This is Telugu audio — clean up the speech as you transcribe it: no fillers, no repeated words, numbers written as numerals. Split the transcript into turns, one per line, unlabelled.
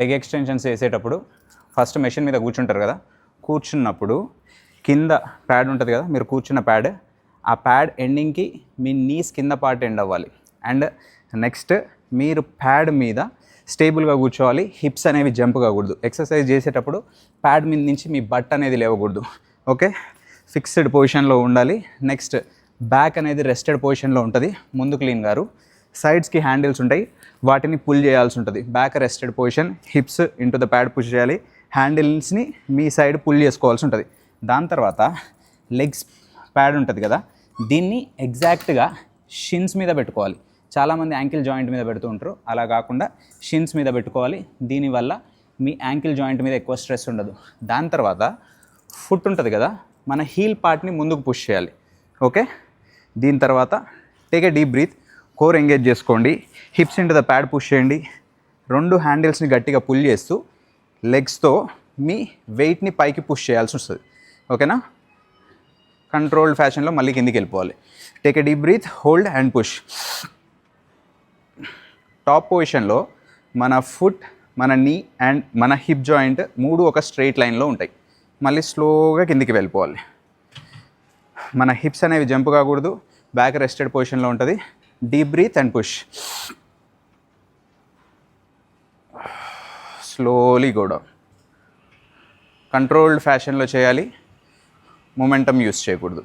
లెగ్ ఎక్స్టెన్షన్స్ చేసేటప్పుడు ఫస్ట్ మెషిన్ మీద కూర్చుంటారు కదా, కూర్చున్నప్పుడు కింద ప్యాడ్ ఉంటుంది కదా, మీరు కూర్చున్న ప్యాడ్, ఆ ప్యాడ్ ఎండింగ్కి మీ నీస్ కింద పార్ట్ ఎండ్ అవ్వాలి. అండ్ నెక్స్ట్ మీరు ప్యాడ్ మీద స్టేబుల్గా కూర్చోవాలి, హిప్స్ అనేవి జంప్ కాకూడదు. ఎక్సర్సైజ్ చేసేటప్పుడు ప్యాడ్ మీద నుంచి మీ బట్ అనేది లేవకూడదు. ఓకే, ఫిక్స్డ్ పొజిషన్లో ఉండాలి. నెక్స్ట్ బ్యాక్ అనేది రెస్టెడ్ పొజిషన్లో ఉంటుంది. ముందు క్లీన్ గారు సైడ్స్కి హ్యాండిల్స్ ఉంటాయి, వాటిని పుల్ చేయాల్సి ఉంటుంది. Back rested position, hips into the pad push చేయాలి, హ్యాండిల్స్ని మీ సైడ్ పుల్ చేసుకోవాల్సి ఉంటుంది. దాని తర్వాత లెగ్స్ ప్యాడ్ ఉంటుంది కదా, దీన్ని ఎగ్జాక్ట్గా షిన్స్ మీద పెట్టుకోవాలి. చాలామంది యాంకిల్ జాయింట్ మీద పెడుతూ ఉంటారు, అలా కాకుండా షిన్స్ మీద పెట్టుకోవాలి. దీనివల్ల మీ యాంకిల్ జాయింట్ మీద ఎక్కువ స్ట్రెస్ ఉండదు. దాని తర్వాత ఫుట్ ఉంటుంది కదా, మన హీల్ పార్ట్ని ముందుకు పుష్ చేయాలి. ఓకే, దీని తర్వాత take a deep breath, core engage చేసుకోండి, hips into the pad push చేయండి. రెండు హ్యాండిల్స్ని గట్టిగా పుల్ చేస్తూ లెగ్స్తో మీ వెయిట్ని పైకి పుష్ చేయాల్సి వస్తుంది. ఓకేనా, కంట్రోల్డ్ ఫ్యాషన్లో మళ్ళీ కిందికి వెళ్ళిపోవాలి. Take a deep breath, hold and push. Top పొజిషన్లో మన ఫుట్, మన నీ అండ్ మన హిప్ జాయింట్ మూడు ఒక స్ట్రెయిట్ లైన్లో ఉంటాయి. మళ్ళీ స్లోగా కిందికి వెళ్ళిపోవాలి. మన హిప్స్ అనేవి జంప్ కాకూడదు, బ్యాక్ రెస్టెడ్ పొజిషన్లో ఉంటుంది. Deep breath and push. Slowly go down. Controlled ఫ్యాషన్లో చేయాలి, మొమెంటం యూస్ చేయకూడదు.